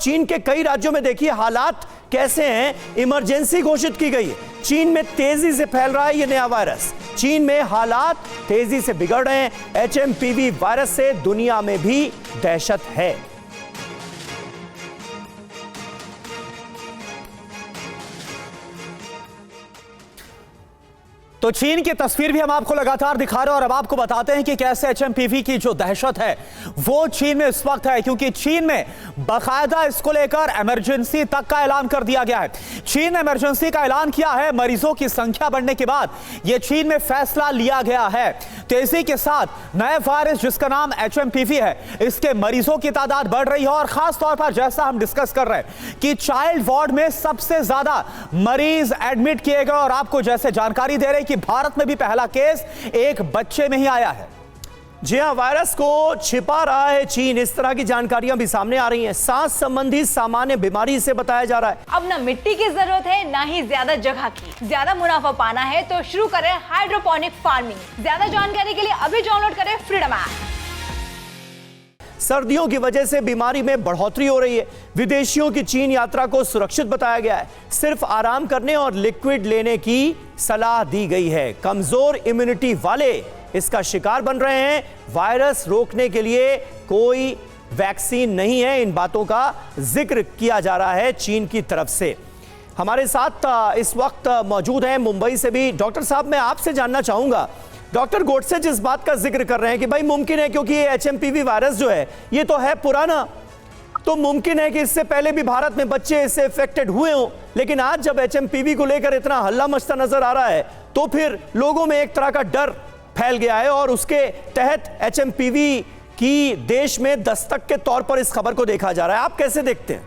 चीन के कई राज्यों में देखिए हालात कैसे हैं, इमरजेंसी घोषित की गई है। चीन में तेजी से फैल रहा है यह नया वायरस, चीन में हालात तेजी से बिगड़ रहे हैं। एचएमपीवी वायरस से दुनिया में भी दहशत है। तो चीन की तस्वीर भी हम आपको लगातार दिखा रहे हैं और अब आपको बताते हैं कि कैसे एचएमपीवी की जो दहशत है वो चीन में इस वक्त है, क्योंकि चीन में बाकायदा इसको लेकर इमरजेंसी तक का ऐलान कर दिया गया है। चीन ने इमरजेंसी का ऐलान किया है। मरीजों की संख्या बढ़ने के बाद यह चीन में फैसला लिया गया है। तेजी के साथ नए वायरस जिसका नाम एचएमपीवी है, इसके मरीजों की तादाद बढ़ रही है और खास तौर पर जैसा हम डिस्कस कर रहे हैं कि चाइल्ड वार्ड में सबसे ज्यादा मरीज एडमिट किए गए और आपको जैसे जानकारी दे रहे हैं कि भारत में भी पहला केस एक बच्चे में ही आया है। जी हां, वायरस को छिपा रहा है चीन, इस तरह की जानकारियां भी सामने आ रही हैं। सांस संबंधी सामान्य बीमारी से बताया जा रहा है। अब ना मिट्टी की जरूरत है ना ही ज्यादा जगह की। ज्यादा मुनाफा पाना है तो शुरू करें हाइड्रोपोनिक फार्मिंग। ज्यादा जानकारी के लिए अभी डाउनलोड करें फ्रीडम ऐप। सर्दियों की वजह से बीमारी में बढ़ोतरी हो रही है। विदेशियों की चीन यात्रा को सुरक्षित बताया गया है। सिर्फ आराम करने और लिक्विड लेने की सलाह दी गई है। कमजोर इम्यूनिटी वाले इसका शिकार बन रहे हैं। वायरस रोकने के लिए कोई वैक्सीन नहीं है, इन बातों का जिक्र किया जा रहा है चीन की तरफ से। हमारे साथ इस वक्त मौजूद हैं मुंबई से भी डॉक्टर साहब। मैं आपसे जानना चाहूंगा, डॉक्टर गोडसे जिस बात का जिक्र कर रहे हैं कि भाई मुमकिन है, क्योंकि ये एचएमपीवी वायरस जो है ये तो है पुराना, तो मुमकिन है कि इससे पहले भी भारत में बच्चे इससे इफेक्टेड हुए हों, लेकिन आज जब एचएमपीवी को लेकर इतना हल्ला मचता नजर आ रहा है तो फिर लोगों में एक तरह का डर फैल गया है और उसके तहत एचएमपीवी की देश में दस्तक के तौर पर इस खबर को देखा जा रहा है। आप कैसे देखते हैं?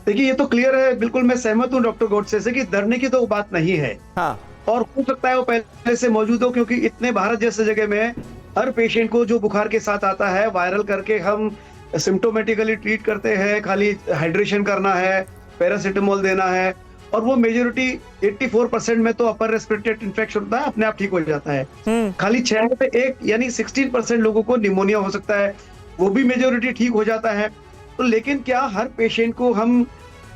देखिए, ये तो क्लियर है, बिल्कुल मैं सहमत हूं डॉक्टर गोडसे से कि डरने की तो बात नहीं है। हाँ, और हो सकता है वो पहले से मौजूद हो, क्योंकि इतने भारत जैसे जगह में हर पेशेंट को जो बुखार के साथ आता है वायरल करके हम सिम्टोमेटिकली ट्रीट करते हैं। खाली हाइड्रेशन करना है, पैरासिटामोल देना है, और वो मेजोरिटी 84% में तो अपर रेस्पिरेटरी इन्फेक्शन होता है, अपने आप ठीक हो जाता है। खाली 6 में से 1 यानी 16% लोगों को निमोनिया हो सकता है, वो भी मेजोरिटी ठीक हो जाता है। तो लेकिन क्या हर पेशेंट को हम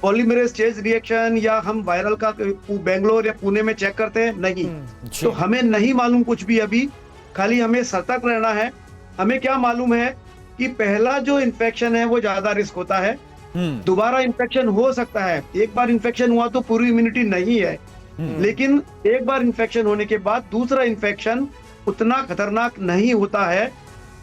पॉलीमरेज चेन रिएक्शन या हम वायरल का बेंगलोर या पुणे में चेक करते हैं? नहीं। तो हमें नहीं मालूम कुछ भी अभी, खाली हमें सतर्क रहना है। हमें क्या मालूम है कि पहला जो इन्फेक्शन है वो ज्यादा रिस्क होता है, दोबारा इन्फेक्शन हो सकता है। एक बार इन्फेक्शन हुआ तो पूरी इम्यूनिटी नहीं है, लेकिन एक बार इन्फेक्शन होने के बाद दूसरा इन्फेक्शन उतना खतरनाक नहीं होता है,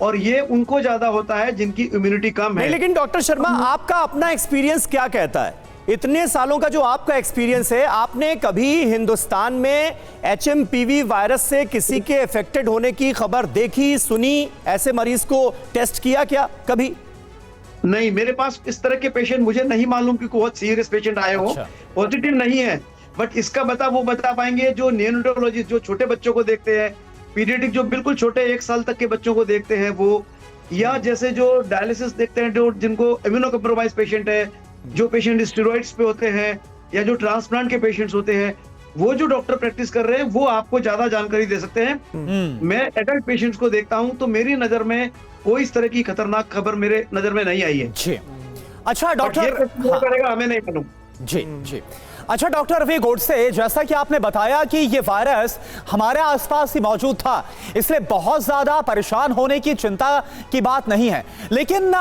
और ये उनको ज्यादा होता है जिनकी इम्यूनिटी कम है। लेकिन डॉक्टर शर्मा, आपका अपना एक्सपीरियंस क्या कहता है? इतने सालों का जो आपका एक्सपीरियंस है, आपने कभी हिंदुस्तान में एचएमपीवी वायरस से किसी के इफेक्टेड होने की खबर देखी, सुनी? ऐसे मरीज को टेस्ट किया क्या कभी? नहीं, मेरे पास इस तरह के पेशेंट मुझे नहीं मालूम कि बहुत सीरियस पेशेंट आए हो। पॉजिटिव नहीं है, बट इसका वो बता पाएंगे जो नियोनेटोलॉजिस्ट जो छोटे बच्चों को देखते हैं, पीडियाट्रिक जो बिल्कुल छोटे 1 साल तक के बच्चों को देखते हैं वो, या जैसे जो डायलिसिस देखते हैं, जो जिनको इम्यूनो कॉम्प्रोमाइज पेशेंट है, जो पेशेंट स्टेरॉइड्स पे होते हैं, या जो ट्रांसप्लांट के पेशेंट्स होते हैं, वो जो डॉक्टर प्रैक्टिस कर रहे हैं वो आपको ज्यादा जानकारी दे सकते हैं। मैं एडल्ट पेशेंट्स को देखता हूं तो मेरी नजर में कोई इस तरह की खतरनाक खबर मेरे नजर में नहीं आई है। जी, अच्छा डॉक्टर, करेगा हमें नहीं मालूम। जी जी, अच्छा डॉक्टर रवि गोडसे, जैसा कि आपने बताया कि ये वायरस हमारे आसपास ही मौजूद था, इसलिए बहुत ज्यादा परेशान होने की चिंता की बात नहीं है, लेकिन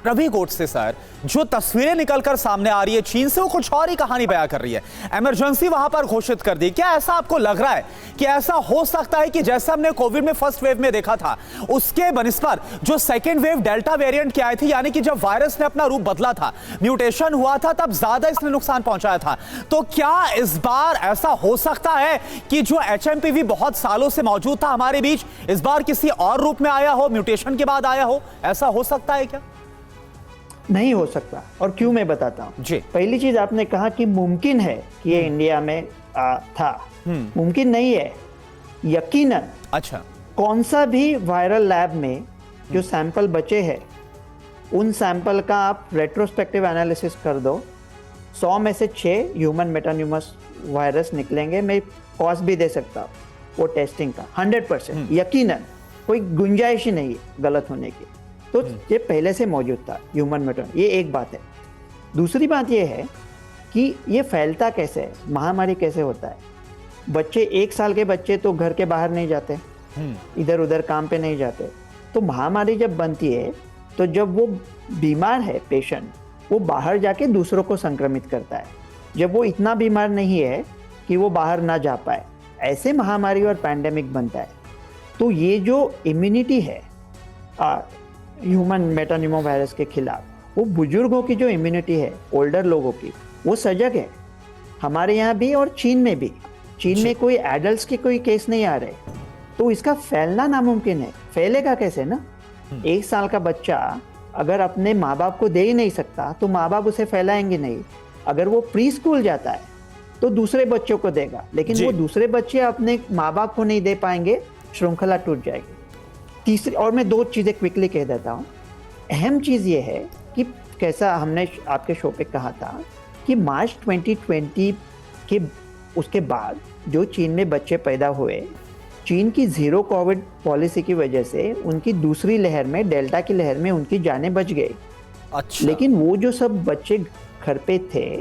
रवि गोडसे सर, जो तस्वीरें निकलकर सामने आ रही है चीन से, वो कुछ और ही कहानी बयां कर रही है। इमरजेंसी वहां पर घोषित कर दी। क्या ऐसा आपको लग रहा है कि ऐसा हो सकता है कि जैसा हमने कोविड में फर्स्ट वेव में देखा था, उसके बनिस्बत जो सेकेंड वेव डेल्टा वेरिएंट की आई थी, यानी कि जब वायरस ने अपना रूप बदला था, म्यूटेशन हुआ था, तब ज्यादा इसने नुकसान पहुंचाया था, तो क्या इस बार ऐसा हो सकता है कि जो एचएमपीवी बहुत सालों से मौजूद था हमारे बीच, इस बार किसी और रूप में आया हो, म्यूटेशन के बाद आया हो? ऐसा हो सकता है क्या? नहीं हो सकता, और क्यों मैं बताता हूँ जी। पहली चीज, आपने कहा कि मुमकिन है कि ये इंडिया में था। मुमकिन नहीं है, यकीनन। अच्छा, कौन सा भी वायरल लैब में जो सैंपल बचे हैं, उन सैंपल का आप रेट्रोस्पेक्टिव एनालिसिस कर दो, 100 में से 6 ह्यूमन मेटान्यूमस वायरस निकलेंगे। मैं कॉस्ट भी दे सकता हूँ वो टेस्टिंग का, 100% यकीनन, कोई गुंजाइश ही नहीं है गलत होने की। तो ये पहले से मौजूद था ह्यूमन मेटानिमस, ये एक बात है। दूसरी बात ये है कि ये फैलता कैसे है, महामारी कैसे होता है। बच्चे 1 साल के बच्चे तो घर के बाहर नहीं जाते, इधर उधर काम पे नहीं जाते, तो महामारी जब बनती है तो जब वो बीमार है पेशेंट, वो बाहर जाके दूसरों को संक्रमित करता है। जब वो इतना बीमार नहीं है कि वो बाहर ना जा पाए, ऐसे महामारी और पैंडेमिक बनता है। तो ये जो इम्यूनिटी है ह्यूमन मेटानिमो वायरस के खिलाफ, वो बुजुर्गों की जो इम्यूनिटी है, ओल्डर लोगों की, वो सजग है। हमारे यहाँ भी और चीन में भी। चीन में कोई एडल्ट्स के कोई केस नहीं आ रहे, तो इसका फैलना नामुमकिन है। फैलेगा कैसे ना? 1 साल का बच्चा अगर अपने माँ बाप को दे ही नहीं सकता तो माँ बाप उसे फैलाएंगे नहीं। अगर वो प्री स्कूल जाता है तो दूसरे बच्चों को देगा, लेकिन वो दूसरे बच्चे अपने माँ बाप को नहीं दे पाएंगे, श्रृंखला टूट जाएगी। तीसरी, और मैं 2 चीज़ें क्विकली कह देता हूँ। अहम चीज़ ये है कि कैसा हमने आपके शो पे कहा था कि मार्च 2020 के उसके बाद जो चीन में बच्चे पैदा हुए, चीन की ज़ीरो कोविड पॉलिसी की वजह से उनकी दूसरी लहर में, डेल्टा की लहर में, उनकी जानें बच गई। अच्छा। लेकिन वो जो सब बच्चे घर पे थे,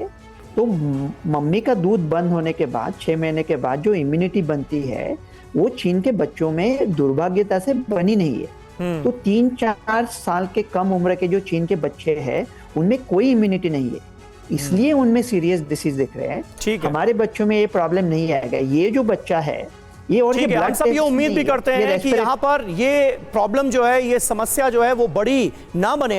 तो मम्मी का दूध बंद होने के बाद 6 महीने के बाद जो इम्यूनिटी बनती है, वो चीन के बच्चों में दुर्भाग्यता से बनी नहीं है। तो 3-4 साल के कम उम्र के जो चीन के बच्चे हैं, उनमें कोई इम्यूनिटी नहीं है, इसलिए उनमें सीरियस डिसीज दिख रहे हैं। ठीक है। हमारे बच्चों में ये प्रॉब्लम नहीं आएगा। ये जो बच्चा है ये, और ठीक है, हम सब ये उम्मीद भी करते हैं कि यहाँ पर ये प्रॉब्लम जो है, ये समस्या जो है वो बड़ी ना बने।